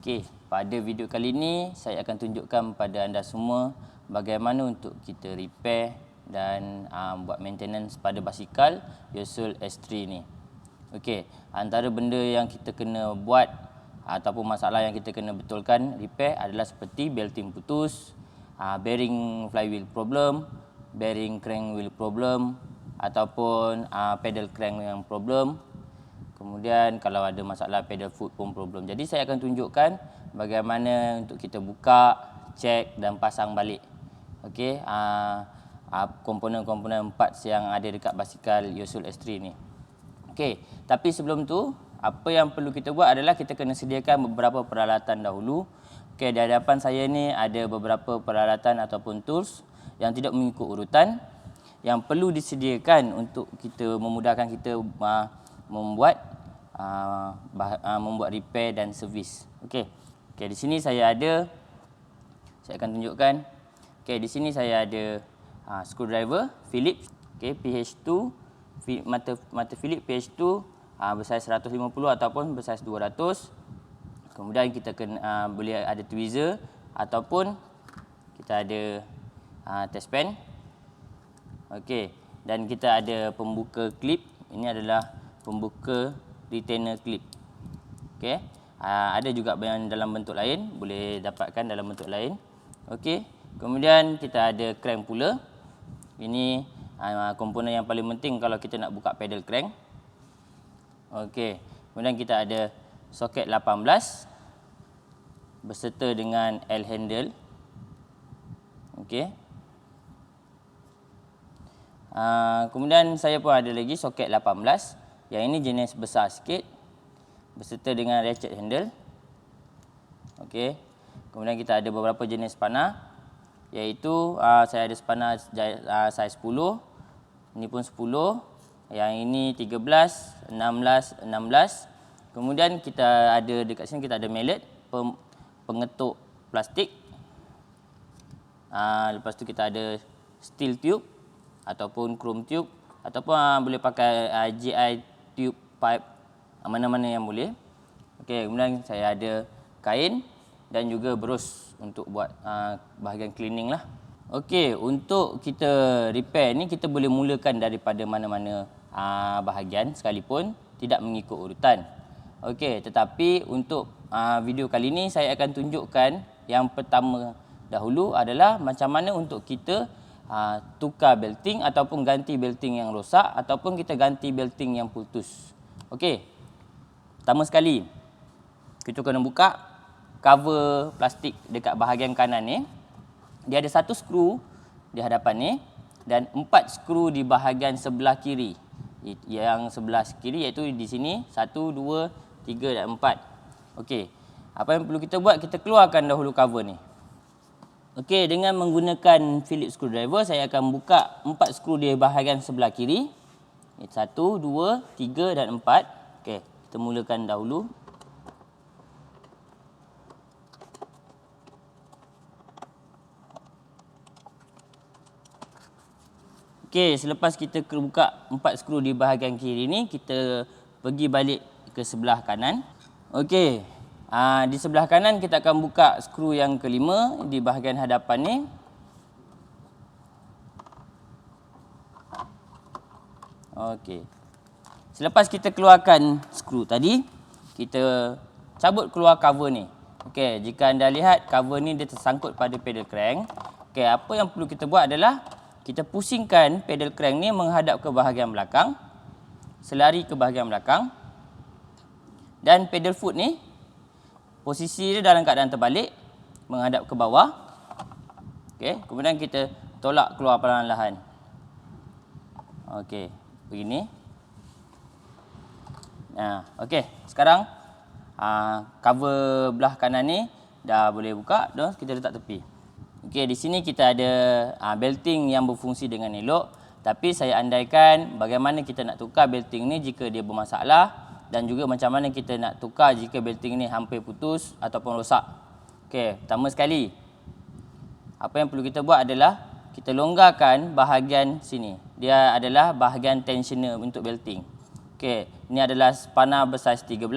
Okey, pada video kali ini saya akan tunjukkan pada anda semua bagaimana untuk kita repair dan buat maintenance pada basikal Yosul S3 ni. Okey, antara benda yang kita kena buat ataupun masalah yang kita kena betulkan repair adalah seperti belting putus, bearing flywheel problem, bearing crank wheel problem ataupun pedal crank yang problem. Kemudian kalau ada masalah pedal foot pun problem. Jadi saya akan tunjukkan bagaimana untuk kita buka, cek dan pasang balik. Okey, komponen-komponen parts yang ada dekat basikal Yosul S3 ni. Okey, tapi sebelum tu apa yang perlu kita buat adalah kita kena sediakan beberapa peralatan dahulu. Okey, di hadapan saya ni ada beberapa peralatan ataupun tools yang tidak mengikut urutan yang perlu disediakan untuk kita memudahkan kita membuat repair dan servis. Okey. Okey, di sini saya akan tunjukkan. Okey, di sini saya ada screwdriver Phillips, okey, PH2, mata Phillips PH2 bersaiz 150 ataupun bersaiz 200. Kemudian kita boleh ada tweezer ataupun kita ada test pen. Okey, dan kita ada pembuka klip. Ini adalah pembuka retainer clip. Okey. Ada juga yang dalam bentuk lain, boleh dapatkan dalam bentuk lain. Okey. Kemudian kita ada crank puller. Ini komponen yang paling penting kalau kita nak buka pedal crank. Okey. Kemudian kita ada soket 18 beserta dengan L handle. Okey. Kemudian saya pun ada lagi soket 18. Yang ini jenis besar sikit beserta dengan ratchet handle. Okey. Kemudian kita ada beberapa jenis spanner, iaitu saya ada spanner saiz 10. Ini pun 10. Yang ini 13, 16, 16. Kemudian kita ada dekat sini kita ada mallet, pengetuk plastik. Lepas tu kita ada steel tube ataupun chrome tube ataupun boleh pakai GI tube pipe, mana-mana yang boleh. Okey, kemudian saya ada kain dan juga berus untuk buat bahagian cleaning lah. Okey, untuk kita repair ni kita boleh mulakan daripada mana-mana bahagian sekalipun, tidak mengikut urutan. Okey, tetapi untuk video kali ni saya akan tunjukkan yang pertama dahulu adalah macam mana untuk kita tukar belting ataupun ganti belting yang rosak ataupun kita ganti belting yang putus. Okey. Pertama sekali, kita kena buka cover plastik dekat bahagian kanan ni. Dia ada satu skru di hadapan ni dan 4 skru di bahagian sebelah kiri. Yang sebelah kiri iaitu di sini 1, 2, 3 dan 4. Okey. Apa yang perlu kita buat? Kita keluarkan dahulu cover ni. Okey, dengan menggunakan Phillips screwdriver, saya akan buka 4 skru di bahagian sebelah kiri. 1, 2, 3 dan 4. Okey, kita mulakan dahulu. Okey, selepas kita buka 4 skru di bahagian kiri ni, kita pergi balik ke sebelah kanan. Okey. Di sebelah kanan kita akan buka skru yang kelima di bahagian hadapan ni. Okey. Selepas kita keluarkan skru tadi, kita cabut keluar cover ni. Okey, jika anda lihat cover ni dia tersangkut pada pedal crank. Okey, apa yang perlu kita buat adalah kita pusingkan pedal crank ni menghadap ke bahagian belakang, selari ke bahagian belakang. Dan pedal foot ni posisi dia dalam keadaan terbalik, menghadap ke bawah. Okey, kemudian kita tolak keluar perlahan-lahan. Okey, begini. Okey, sekarang cover belah kanan ni dah boleh buka, dah kita letak tepi. Okey, di sini kita ada belting yang berfungsi dengan elok, tapi saya andaikan bagaimana kita nak tukar belting ni jika dia bermasalah. Dan juga macam mana kita nak tukar jika belting ni hampir putus ataupun rosak. Okey, pertama sekali, apa yang perlu kita buat adalah kita longgarkan bahagian sini. Dia adalah bahagian tensioner untuk belting. Okey, ini adalah spanner bersaiz 13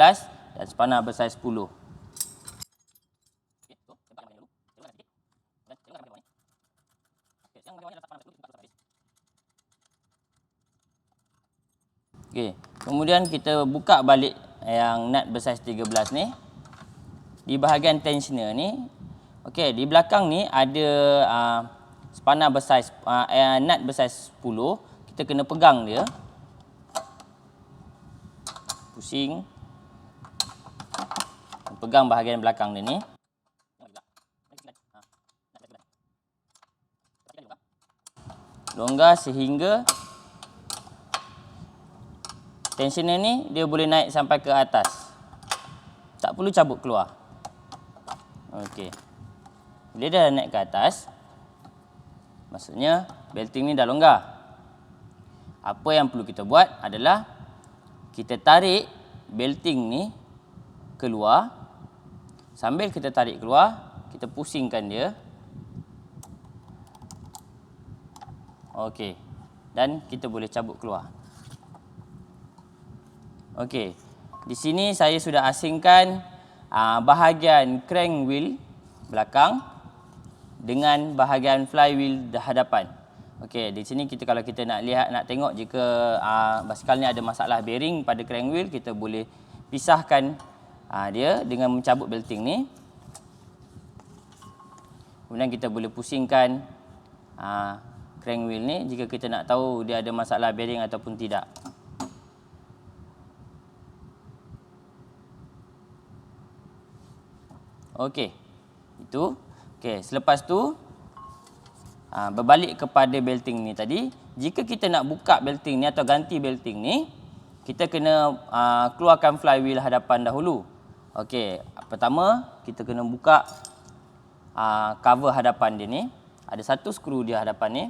dan spanner bersaiz 10. Okey. Kemudian kita buka balik yang nut bersaiz 13 ni. Di bahagian tensioner ni, okey, di belakang ni ada spanner bersaiz nut bersaiz 10. Kita kena pegang dia. Pusing. Pegang bahagian belakang dia ni. Longgar sehingga tensioner ni dia boleh naik sampai ke atas. Tak perlu cabut keluar. Okey. Bila dia dah naik ke atas, maksudnya belting ni dah longgar. Apa yang perlu kita buat adalah kita tarik belting ni keluar. Sambil kita tarik keluar, kita pusingkan dia. Okey. Dan kita boleh cabut keluar. Okey. Di sini saya sudah asingkan bahagian crank wheel belakang dengan bahagian flywheel hadapan. Okey, di sini kalau kita nak tengok jika basikal ni ada masalah bearing pada crank wheel, kita boleh pisahkan dia dengan mencabut belting ni. Kemudian kita boleh pusingkan crank wheel ni jika kita nak tahu dia ada masalah bearing ataupun tidak. Okey. Itu. Okey, selepas tu berbalik kepada belting ni tadi, jika kita nak buka belting ni atau ganti belting ni, kita kena keluarkan flywheel hadapan dahulu. Okey, pertama kita kena buka cover hadapan dia ni. Ada satu skru di hadapan ni.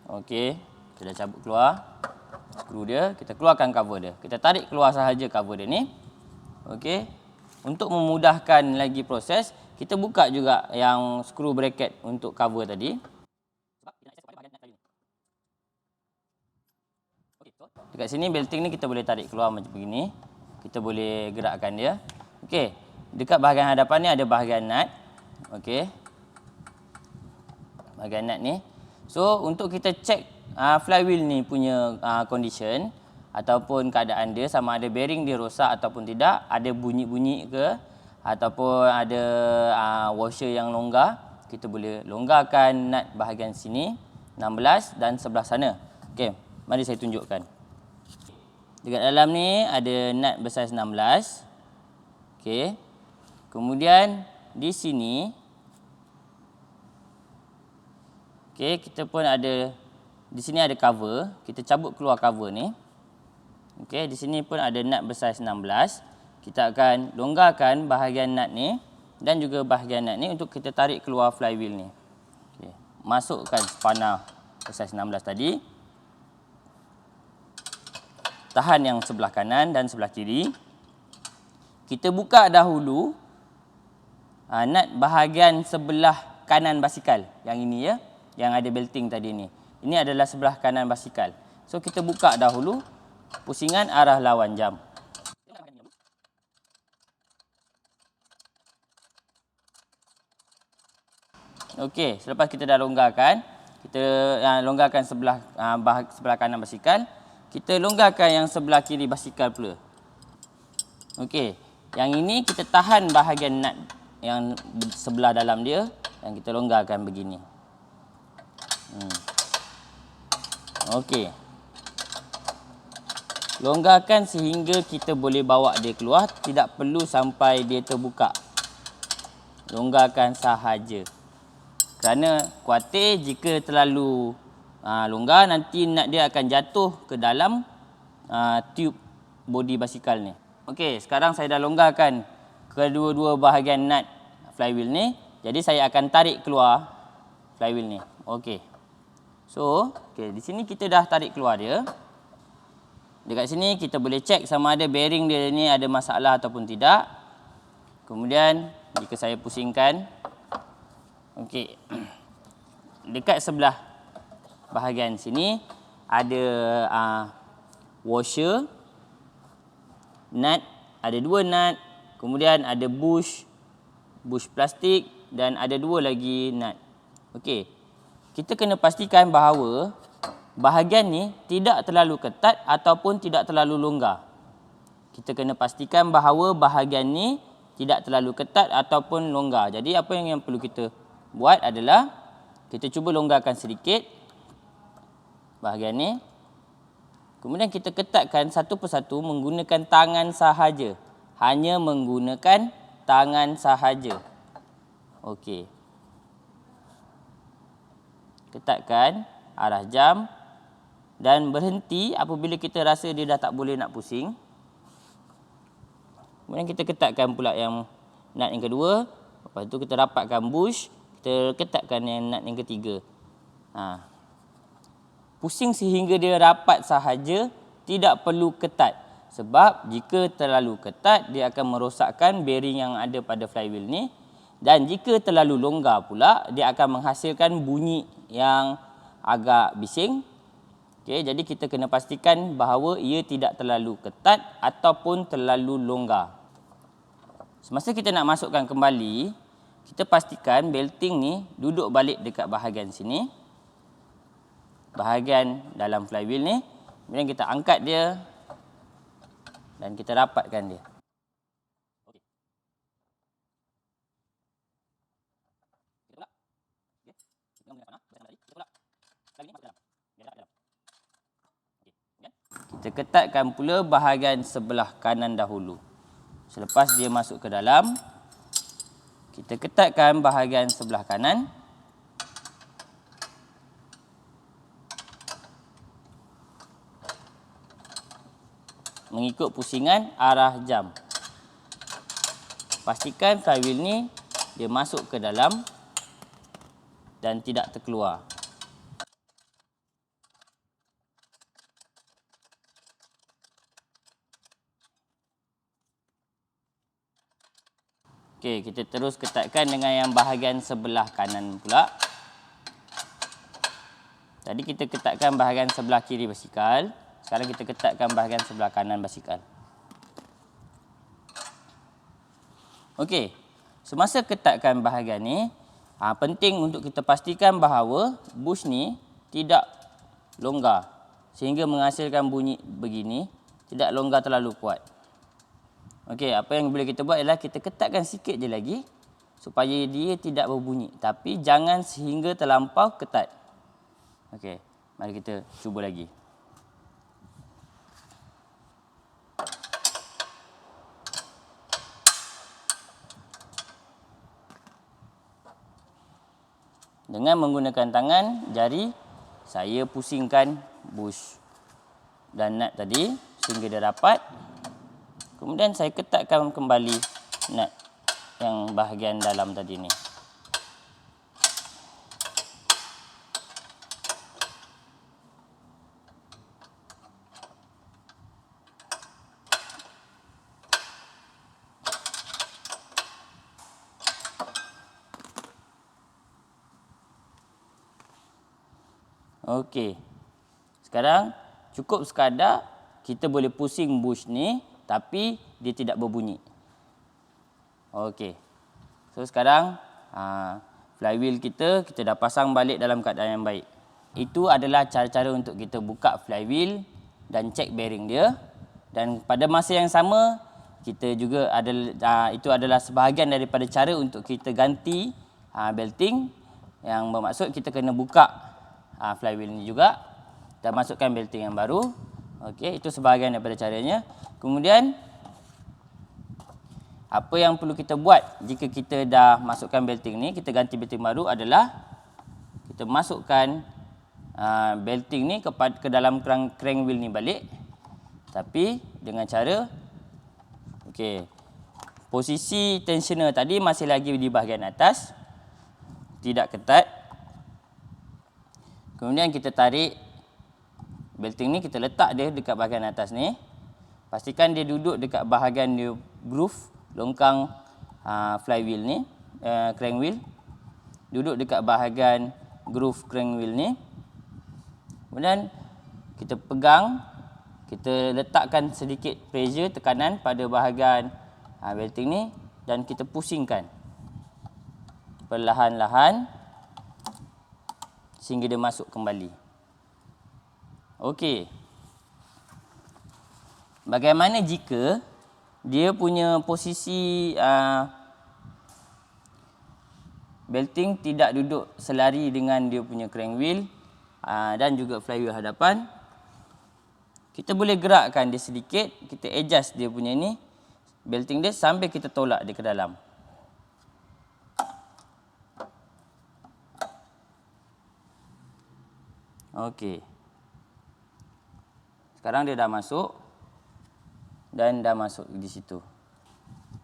Okey, kita dah cabut keluar skru dia, kita keluarkan cover dia. Kita tarik keluar sahaja cover dia ni. Okey. Untuk memudahkan lagi proses, kita buka juga yang skru bracket untuk cover tadi. Dekat sini belting ni kita boleh tarik keluar macam begini. Kita boleh gerakkan dia. Okey. Dekat bahagian hadapan ni ada bahagian nut. Okey. Bahagian nut ni. So, untuk kita cek flywheel ni punya condition ataupun keadaan dia, sama ada bearing dia rosak ataupun tidak, ada bunyi-bunyi ke, ataupun ada washer yang longgar, kita boleh longgarkan nut bahagian sini 16 dan sebelah sana. Okey, mari saya tunjukkan. Dekat dalam ni ada nut bersaiz 16. Okey. Kemudian di sini, okey, kita pun ada, di sini ada cover. Kita cabut keluar cover ni. Okey, di sini pun ada nut bersaiz 16. Kita akan longgarkan bahagian nut ni dan juga bahagian nut ni untuk kita tarik keluar flywheel ni. Okey, masukkan spanner bersaiz 16 tadi. Tahan yang sebelah kanan dan sebelah kiri. Kita buka dahulu nut bahagian sebelah kanan basikal. Yang ini ya, yang ada belting tadi ni. Ini adalah sebelah kanan basikal. So, kita buka dahulu pusingan arah lawan jam. Okey, selepas kita dah longgarkan, kita longgarkan sebelah kanan basikal, kita longgarkan yang sebelah kiri basikal pula. Okey, yang ini kita tahan bahagian nut yang sebelah dalam dia dan kita longgarkan begini. Okey. Longgarkan sehingga kita boleh bawa dia keluar, tidak perlu sampai dia terbuka. Longgarkan sahaja. Kerana khuatir jika terlalu longgar, nanti nut dia akan jatuh ke dalam tube bodi basikal ni. Okey, sekarang saya dah longgarkan kedua-dua bahagian nut flywheel ni. Jadi saya akan tarik keluar flywheel ni. Okey. So, di sini kita dah tarik keluar dia. Dekat sini kita boleh cek sama ada bearing dia ni ada masalah ataupun tidak. Kemudian jika saya pusingkan, okey, dekat sebelah bahagian sini ada washer, nut, ada dua nut, kemudian ada bush plastik dan ada dua lagi nut. Okey, kita kena pastikan bahawa bahagian ni tidak terlalu ketat ataupun tidak terlalu longgar. Kita kena pastikan bahawa bahagian ni tidak terlalu ketat ataupun longgar. Jadi apa yang perlu kita buat adalah kita cuba longgarkan sedikit bahagian ni. Kemudian kita ketatkan satu persatu menggunakan tangan sahaja. Hanya menggunakan tangan sahaja. Okey. Ketatkan arah jam dan berhenti apabila kita rasa dia dah tak boleh nak pusing. Kemudian kita ketatkan pula yang nut yang kedua. Lepas tu kita rapatkan bush. Kita ketatkan yang nut yang ketiga. Pusing sehingga dia rapat sahaja, tidak perlu ketat. Sebab jika terlalu ketat, dia akan merosakkan bearing yang ada pada flywheel ni. Dan jika terlalu longgar pula, dia akan menghasilkan bunyi yang agak bising. Okay, jadi kita kena pastikan bahawa ia tidak terlalu ketat ataupun terlalu longgar. Semasa kita nak masukkan kembali, kita pastikan belting ni duduk balik dekat bahagian sini. Bahagian dalam flywheel ni. Kemudian kita angkat dia dan kita rapatkan dia. Kita ketatkan pula bahagian sebelah kanan dahulu. Selepas dia masuk ke dalam, kita ketatkan bahagian sebelah kanan. Mengikut pusingan arah jam. Pastikan flywheel ni dia masuk ke dalam dan tidak terkeluar. Okey, kita terus ketatkan dengan yang bahagian sebelah kanan pula. Tadi kita ketatkan bahagian sebelah kiri basikal. Sekarang kita ketatkan bahagian sebelah kanan basikal. Okey, semasa ketatkan bahagian ni, penting untuk kita pastikan bahawa bush ni tidak longgar sehingga menghasilkan bunyi begini, tidak longgar terlalu kuat. Okey, apa yang boleh kita buat ialah kita ketatkan sikit je lagi supaya dia tidak berbunyi, tapi jangan sehingga terlampau ketat. Okey, mari kita cuba lagi. Dengan menggunakan tangan, jari, saya pusingkan bush dan nut tadi sehingga dia rapat. Kemudian saya ketatkan kembali nut yang bahagian dalam tadi ni. Okey. Sekarang cukup sekadar kita boleh pusing bush ni tapi dia tidak berbunyi. Okey. So sekarang flywheel kita dah pasang balik dalam keadaan yang baik. Itu adalah cara-cara untuk kita buka flywheel dan cek bearing dia. Dan pada masa yang sama kita juga itu adalah sebahagian daripada cara untuk kita ganti belting, yang bermaksud kita kena buka flywheel ni juga dan masukkan belting yang baru. Okey, itu sebahagian daripada caranya. Kemudian apa yang perlu kita buat jika kita dah masukkan belting ni, kita ganti belting baru adalah kita masukkan belting ni ke dalam crank wheel ni balik, tapi dengan cara posisi tensioner tadi masih lagi di bahagian atas, tidak ketat. Kemudian kita tarik belting ni, kita letak dia dekat bahagian atas ni. Pastikan dia duduk dekat bahagian dia groove longkang flywheel ni, crank wheel. Duduk dekat bahagian groove crank wheel ni. Kemudian kita pegang, kita letakkan sedikit pressure, tekanan pada bahagian belting ni dan kita pusingkan perlahan-lahan sehingga dia masuk kembali. Okey. Bagaimana jika dia punya posisi belting tidak duduk selari dengan dia punya crank wheel dan juga flywheel hadapan? Kita boleh gerakkan dia sedikit, kita adjust dia punya ni, belting dia sambil kita tolak dia ke dalam. Okey. Sekarang dia dah masuk dan dah masuk di situ.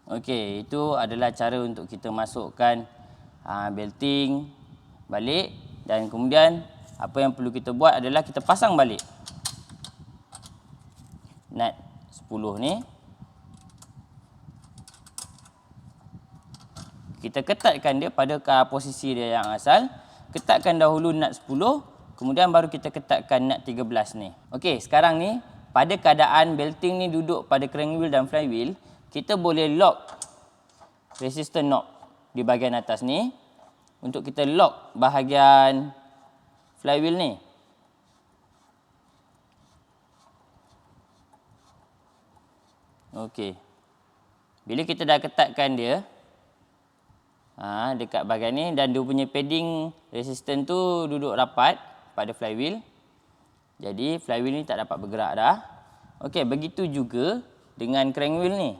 Okey, itu adalah cara untuk kita masukkan belting balik, dan kemudian apa yang perlu kita buat adalah kita pasang balik nut 10 ni. Kita ketatkan dia pada posisi dia yang asal. Ketatkan dahulu nut 10, kemudian baru kita ketatkan nut 13 ni. Okey, sekarang ni pada keadaan belting ni duduk pada crank wheel dan flywheel, kita boleh lock resistor knob di bahagian atas ni untuk kita lock bahagian flywheel ni. Okey. Bila kita dah ketatkan dia dekat bahagian ni, dan dia punya padding resistance tu duduk rapat pada flywheel, jadi flywheel ni tak dapat bergerak dah. Okey, begitu juga dengan crank wheel ni.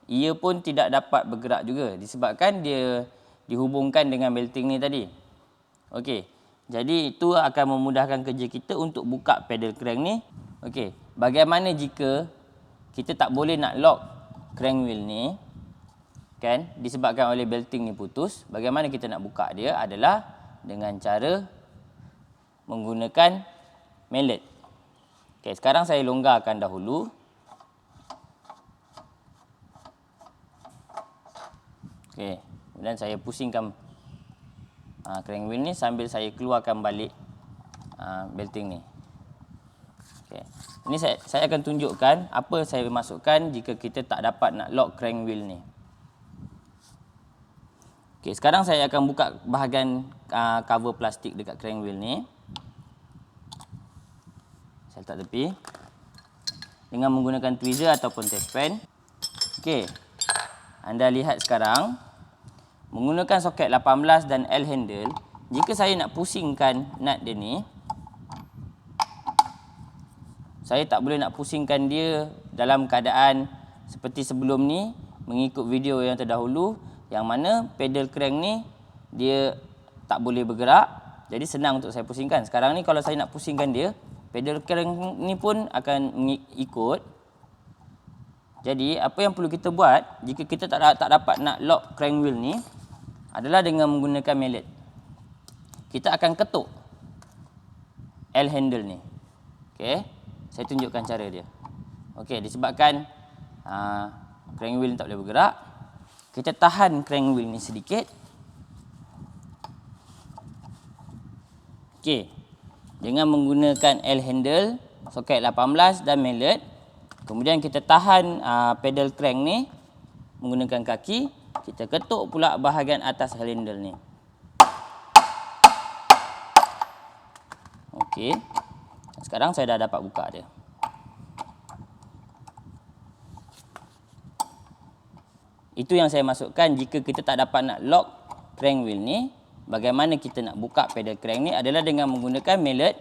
Ia pun tidak dapat bergerak juga disebabkan dia dihubungkan dengan belting ni tadi. Okey, jadi itu akan memudahkan kerja kita untuk buka pedal crank ni. Okey, bagaimana jika kita tak boleh nak lock crank wheel ni, kan, disebabkan oleh belting ni putus? Bagaimana kita nak buka dia adalah dengan cara menggunakan mallet. Okey, sekarang saya longgarkan dahulu. Okey, kemudian saya pusingkan crank wheel ni sambil saya keluarkan balik belting ni. Okey, ini saya akan tunjukkan apa saya masukkan jika kita tak dapat nak lock crank wheel ni. Okey, sekarang saya akan buka bahagian cover plastik dekat crank wheel ni. Saya letak tepi dengan menggunakan tweezer ataupun test pen. Okey, anda lihat sekarang menggunakan soket 18 dan L handle, jika saya nak pusingkan nut dia ni, saya tak boleh nak pusingkan dia dalam keadaan seperti sebelum ni, mengikut video yang terdahulu, yang mana pedal crank ni dia tak boleh bergerak, jadi senang untuk saya pusingkan. Sekarang ni kalau saya nak pusingkan dia, pedal crank ni pun akan ikut. Jadi apa yang perlu kita buat jika kita tak dapat nak lock crank wheel ni adalah dengan menggunakan mallet. Kita akan ketuk L handle ni. Okey, saya tunjukkan cara dia. Okey, disebabkan crank wheel ni tak boleh bergerak, kita tahan crank wheel ni sedikit. Okey, dengan menggunakan L handle, soket 18 dan mallet, kemudian kita tahan pedal crank ni menggunakan kaki, kita ketuk pula bahagian atas handle ni. Okey, sekarang saya dah dapat buka dia. Itu yang saya masukkan jika kita tak dapat nak lock crank wheel ni. Bagaimana kita nak buka pedal crank ni adalah dengan menggunakan mallet.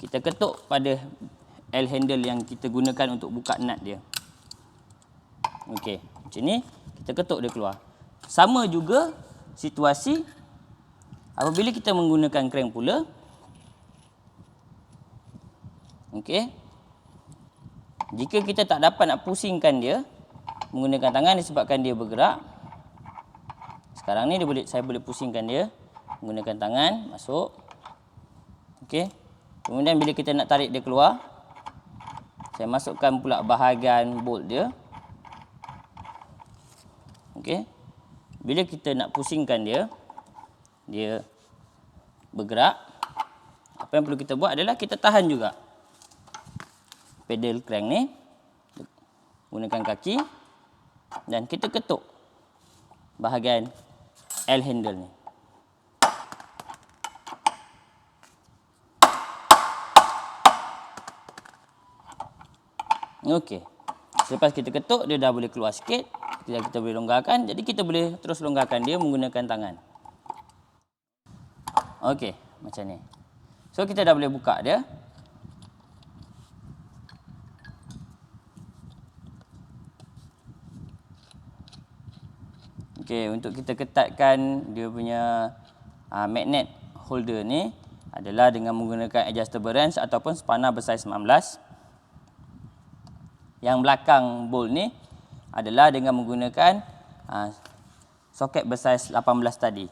Kita ketuk pada L handle yang kita gunakan untuk buka nut dia. Okey, macam ni kita ketuk dia keluar. Sama juga situasi apabila kita menggunakan crank pula. Okey, jika kita tak dapat nak pusingkan dia menggunakan tangan disebabkan dia bergerak, sekarang ni saya boleh pusingkan dia menggunakan tangan, masuk. Okey, kemudian bila kita nak tarik dia keluar, saya masukkan pula bahagian bolt dia. Okey, bila kita nak pusingkan dia, dia bergerak. Apa yang perlu kita buat adalah kita tahan juga pedal crank ni gunakan kaki dan kita ketuk bahagian L handle ni. Okey. Selepas kita ketuk, dia dah boleh keluar sikit. Kita boleh longgarkan. Jadi kita boleh terus longgarkan dia menggunakan tangan. Okey, macam ni. So kita dah boleh buka dia. Okey, untuk kita ketatkan dia punya magnet holder ni adalah dengan menggunakan adjustable wrench ataupun spanner bersaiz 19. Yang belakang bolt ni adalah dengan menggunakan soket bersaiz 18 tadi.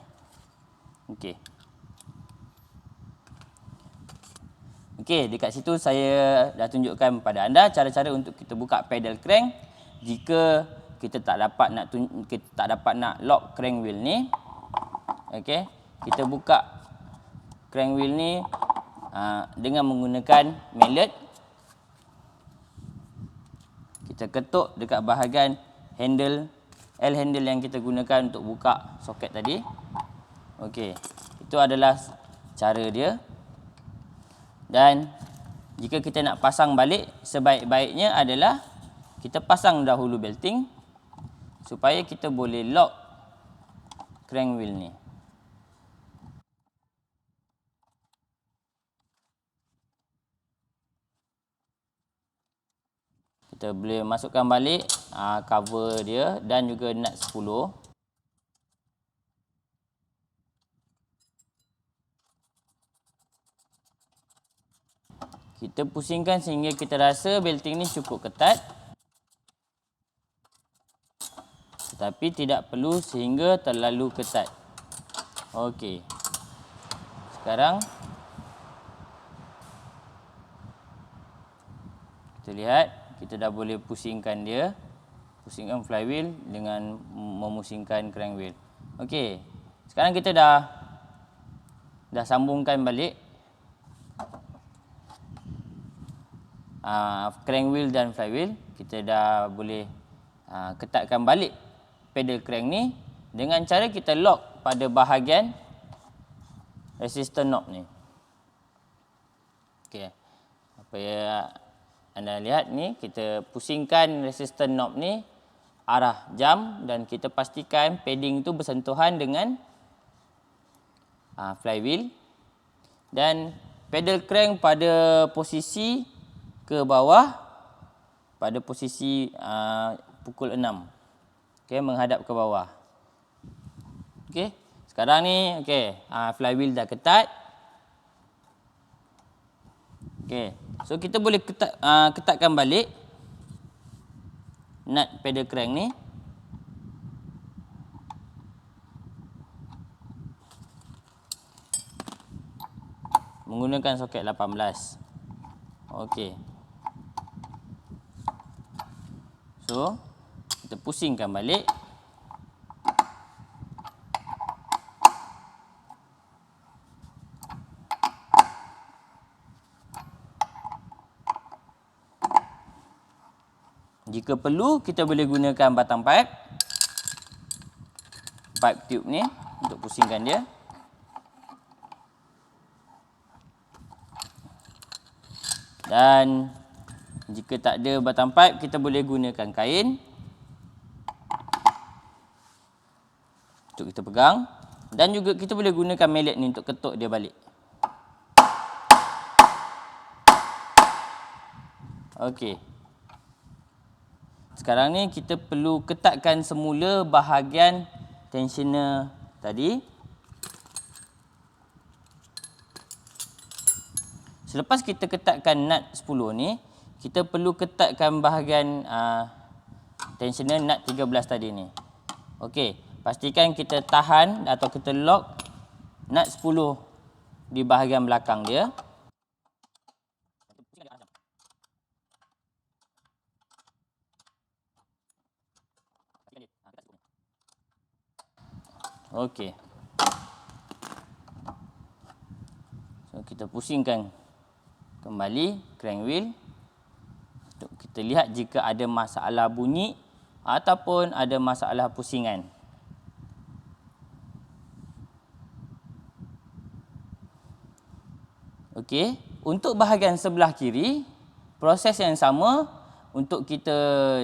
Okey. Okey, dekat situ saya dah tunjukkan kepada anda cara-cara untuk kita buka pedal crank jika kita tak dapat nak lock crank wheel ni. Okey, kita buka crank wheel ni dengan menggunakan mallet. Kita ketuk dekat bahagian handle L handle yang kita gunakan untuk buka soket tadi. Okey, itu adalah cara dia. Dan jika kita nak pasang balik, sebaik-baiknya adalah kita pasang dahulu belting supaya kita boleh lock crank wheel ni. Kita boleh masukkan balik cover dia dan juga nut 10. Kita pusingkan sehingga kita rasa belting ni cukup ketat. Tetapi tidak perlu sehingga terlalu ketat. Okey. Sekarang kita lihat kita dah boleh pusingkan dia. Pusingkan flywheel dengan memusingkan crank wheel. Okey. Sekarang kita dah sambungkan balik crank wheel dan flywheel. Kita dah boleh ketatkan balik pedal crank ni dengan cara kita lock pada bahagian resistor knob ni. Okey. Apa ya anda lihat ni, kita pusingkan resistor knob ni arah jam dan kita pastikan padding tu bersentuhan dengan flywheel dan pedal crank pada posisi ke bawah pada posisi pukul 6. Okey, menghadap ke bawah. Okey, sekarang ni flywheel dah ketat. Okey, so kita boleh ketatkan balik nut pedal crank ni. Menggunakan soket 18. Okey. So, kita pusingkan balik. Jika perlu, kita boleh gunakan batang pipe tube ni untuk pusingkan dia. Dan jika tak ada batang pipe, kita boleh gunakan kain untuk kita pegang. Dan juga kita boleh gunakan mallet ni untuk ketuk dia balik. Okey. Sekarang ni kita perlu ketatkan semula bahagian tensioner tadi. Selepas kita ketatkan nut 10 ni, kita perlu ketatkan bahagian tensioner nut 13 tadi ni. Okey, pastikan kita tahan atau kita lock nut 10 di bahagian belakang dia. Okey. So kita pusingkan kembali crank wheel untuk kita lihat jika ada masalah bunyi ataupun ada masalah pusingan. Okey, untuk bahagian sebelah kiri proses yang sama, untuk kita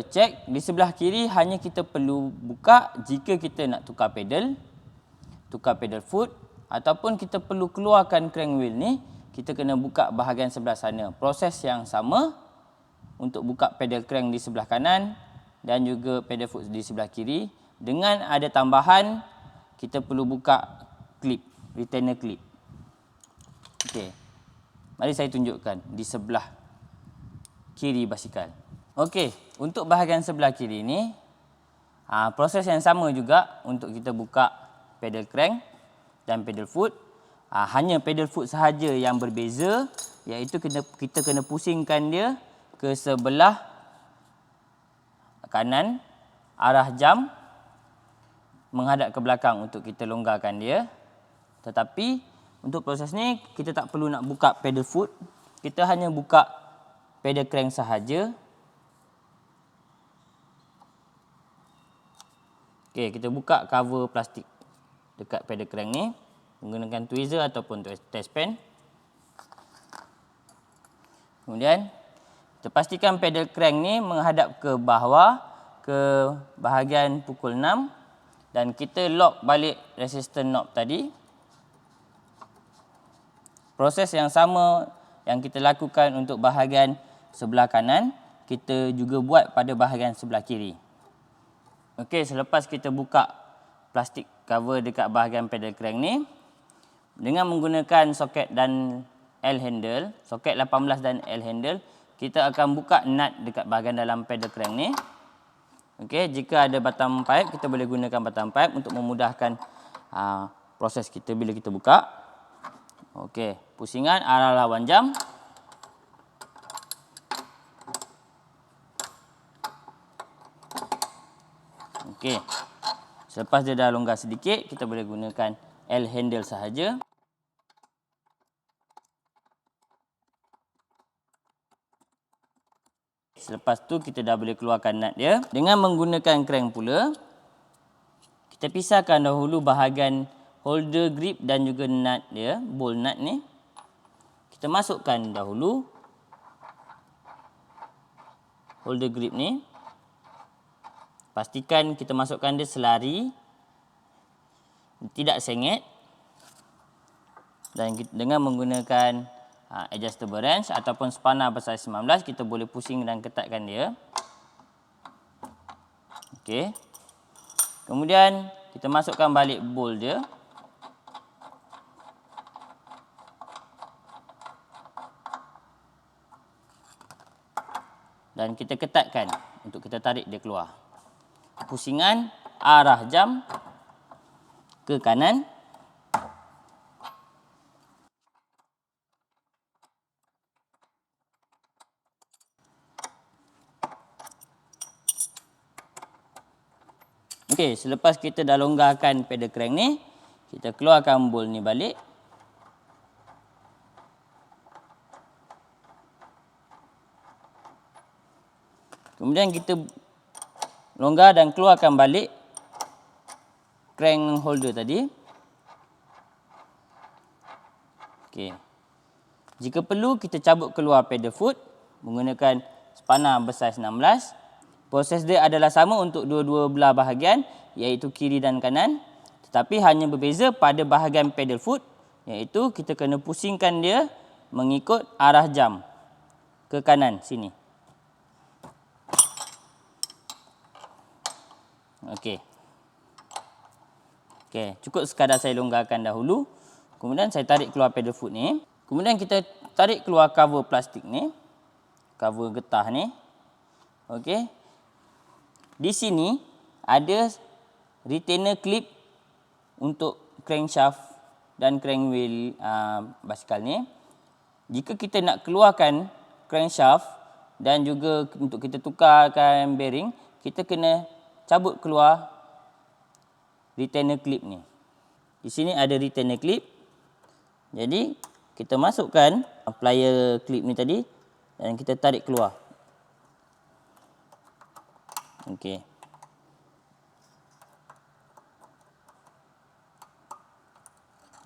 cek, di sebelah kiri hanya kita perlu buka jika kita nak tukar pedal foot, ataupun kita perlu keluarkan crank wheel ni, kita kena buka bahagian sebelah sana. Proses yang sama untuk buka pedal crank di sebelah kanan dan juga pedal foot di sebelah kiri. Dengan ada tambahan, kita perlu buka clip, retainer clip. Okey. Mari saya tunjukkan di sebelah kiri basikal. Okey, untuk bahagian sebelah kiri ni, proses yang sama juga untuk kita buka pedal crank dan pedal foot. Hanya pedal foot sahaja yang berbeza, iaitu kita kena pusingkan dia ke sebelah kanan, arah jam menghadap ke belakang untuk kita longgarkan dia. Tetapi untuk proses ni kita tak perlu nak buka pedal foot, kita hanya buka pedal crank sahaja. Okey, kita buka cover plastik dekat pedal crank ni menggunakan tweezer ataupun test pen. Kemudian kita pastikan pedal crank ni menghadap ke bawah ke bahagian pukul 6 dan kita lock balik resistor knob tadi. Proses yang sama yang kita lakukan untuk bahagian sebelah kanan, kita juga buat pada bahagian sebelah kiri. Okey, selepas kita buka plastik cover dekat bahagian pedal crank ni, dengan menggunakan soket dan L handle, soket 18 dan L handle, kita akan buka nut dekat bahagian dalam pedal crank ni. Okey, jika ada batang pipe, kita boleh gunakan batang pipe untuk memudahkan proses kita bila kita buka. Okey, pusingan arah lawan jam. Okey. Selepas dia dah longgar sedikit, kita boleh gunakan L handle sahaja. Selepas tu kita dah boleh keluarkan nut dia. Dengan menggunakan crank pula, kita pisahkan dahulu bahagian holder grip dan juga nut dia, ball nut ni. Kita masukkan dahulu holder grip ni. Pastikan kita masukkan dia selari, tidak sengit. Dan dengan menggunakan adjustable wrench ataupun spanner bersaiz 19, kita boleh pusing dan ketatkan dia. Okey. Kemudian kita masukkan balik ball dia. Dan kita ketatkan untuk kita tarik dia keluar. Pusingan arah jam ke kanan. Okey, selepas kita dah longgarkan pedal crank ni, kita keluarkan ball ni balik. Kemudian kita longgar dan keluarkan balik crank holder tadi. Okey. Jika perlu, kita cabut keluar pedal foot menggunakan spanner bersaiz 16. Proses dia adalah sama untuk dua-dua belah bahagian, iaitu kiri dan kanan. Tetapi hanya berbeza pada bahagian pedal foot, iaitu kita kena pusingkan dia mengikut arah jam ke kanan sini. Okey. Okey, cukup sekadar saya longgarkan dahulu. Kemudian saya tarik keluar pedal foot ni. Kemudian kita tarik keluar cover plastik ni. Cover getah ni. Okey. Di sini ada retainer clip untuk crankshaft dan crank wheel basikal ni. Jika kita nak keluarkan crankshaft dan juga untuk kita tukarkan bearing, kita kena cabut keluar retainer clip ni. Di sini ada retainer clip. Jadi kita masukkan plier clip ni tadi dan kita tarik keluar. Okey.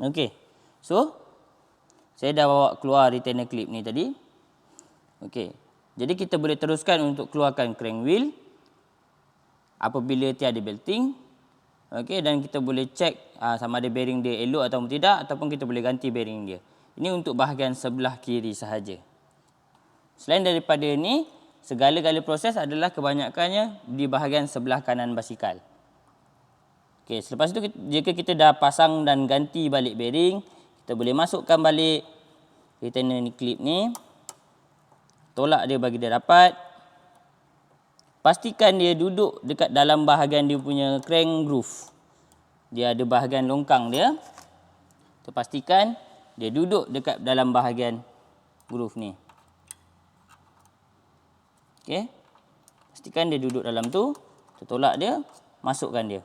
Okey. So saya dah bawa keluar retainer clip ni tadi. Okey. Jadi kita boleh teruskan untuk keluarkan crank wheel apabila tiada belting. Okey, dan kita boleh cek sama ada bearing dia elok atau tidak, ataupun kita boleh ganti bearing dia. Ini untuk bahagian sebelah kiri sahaja. Selain daripada ini, segala-gala proses adalah kebanyakannya di bahagian sebelah kanan basikal. Okey, selepas itu jika kita dah pasang dan ganti balik bearing, kita boleh masukkan balik retainer ni, clip ni. Tolak dia bagi dia rapat. Pastikan dia duduk dekat dalam bahagian dia punya crank groove. Dia ada bahagian longkang dia. Kita pastikan dia duduk dekat dalam bahagian groove ni. Okey. Pastikan dia duduk dalam tu. Kita tolak dia, masukkan dia.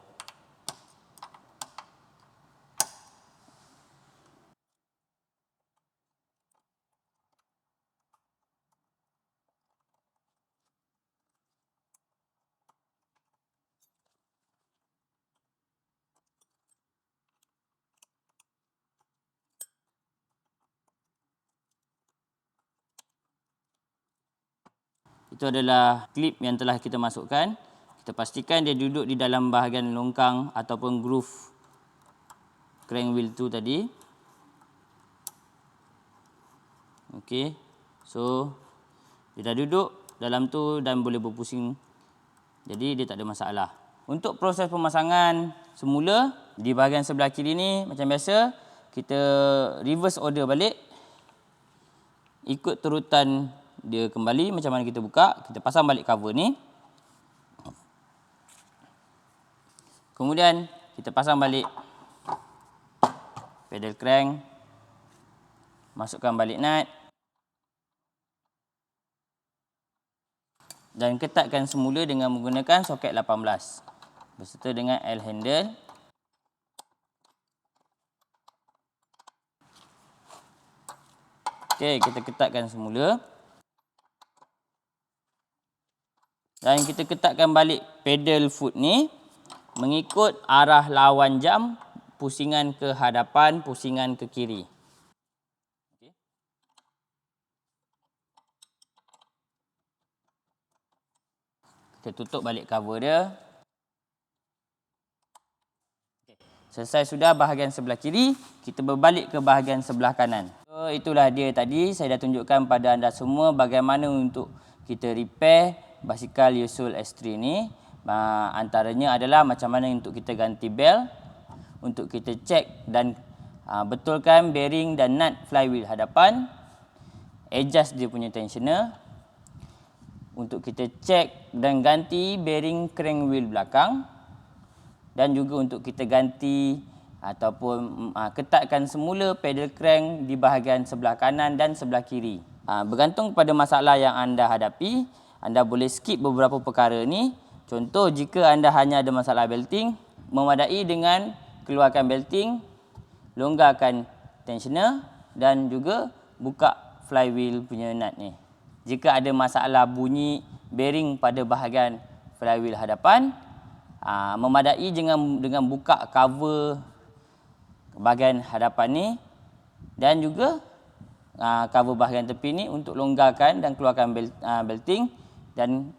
Itu adalah klip yang telah kita masukkan. Kita pastikan dia duduk di dalam bahagian longkang ataupun groove crank wheel tu tadi. Okey. So, dia dah duduk dalam tu dan boleh berpusing. Jadi, dia tak ada masalah. Untuk proses pemasangan semula, di bahagian sebelah kiri ni, macam biasa, kita reverse order balik. Ikut turutan dia kembali macam mana kita buka. Kita pasang balik cover ni. Kemudian kita pasang balik pedal crank. Masukkan balik nut. Dan ketatkan semula dengan menggunakan soket 18 beserta dengan L handle. Okey, kita ketatkan semula. Dan kita ketatkan balik pedal foot ni mengikut arah lawan jam, pusingan ke hadapan, pusingan ke kiri. Okay. Kita tutup balik cover dia. Okay. Selesai sudah bahagian sebelah kiri, kita berbalik ke bahagian sebelah kanan. So, itulah dia tadi, saya dah tunjukkan pada anda semua bagaimana untuk kita repair basikal Yusul S3 ni. Antaranya adalah macam mana untuk kita ganti bel, untuk kita cek dan betulkan bearing dan nut flywheel hadapan, adjust dia punya tensioner, untuk kita cek dan ganti bearing crank wheel belakang, dan juga untuk kita ganti ataupun ketatkan semula pedal crank di bahagian sebelah kanan dan sebelah kiri. Bergantung pada masalah yang anda hadapi, anda boleh skip beberapa perkara ni. Contoh, jika anda hanya ada masalah belting, memadai dengan keluarkan belting, longgarkan tensioner dan juga buka flywheel punya nut ni. Jika ada masalah bunyi bearing pada bahagian flywheel hadapan, memadai dengan buka cover bahagian hadapan ni dan juga cover bahagian tepi ni untuk longgarkan dan keluarkan belting, dan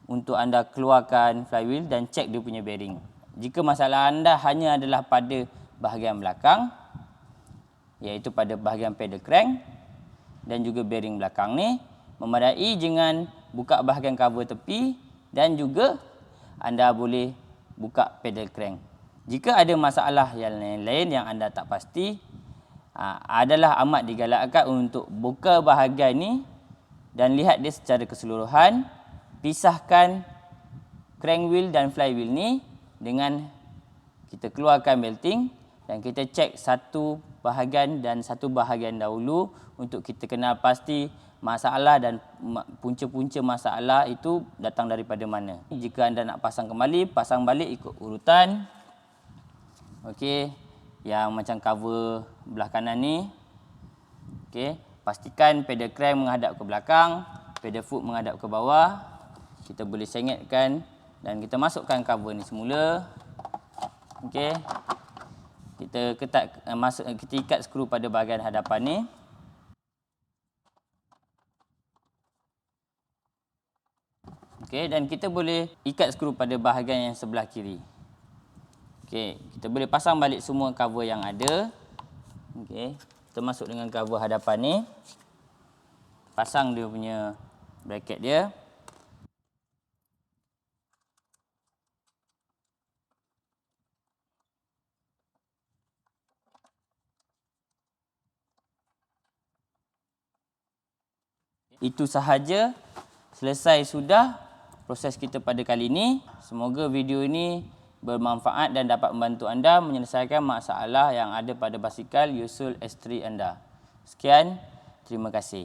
untuk anda keluarkan flywheel dan cek dia punya bearing. Jika masalah anda hanya adalah pada bahagian belakang, iaitu pada bahagian pedal crank dan juga bearing belakang ni, memadai dengan buka bahagian cover tepi dan juga anda boleh buka pedal crank. Jika ada masalah yang lain-lain yang anda tak pasti, adalah amat digalakkan untuk buka bahagian ni dan lihat dia secara keseluruhan. Pisahkan crank wheel dan flywheel ni dengan kita keluarkan belting dan kita cek satu bahagian dan satu bahagian dahulu untuk kita kenal pasti masalah dan punca-punca masalah itu datang daripada mana. Jika anda nak pasang kembali, pasang balik ikut urutan. Okey, yang macam cover belah kanan ni. Okey, pastikan pedal crank menghadap ke belakang, pedal foot menghadap ke bawah. Kita boleh sengetkan dan kita masukkan cover ni semula. Okey. Kita kita ikat skru pada bahagian hadapan ni. Okey, dan kita boleh ikat skru pada bahagian yang sebelah kiri. Okey, kita boleh pasang balik semua cover yang ada. Okey, termasuk dengan cover hadapan ni. Pasang dia punya bracket dia. Itu sahaja, selesai sudah proses kita pada kali ini. Semoga video ini bermanfaat dan dapat membantu anda menyelesaikan masalah yang ada pada basikal Yusul S3 anda. Sekian, terima kasih.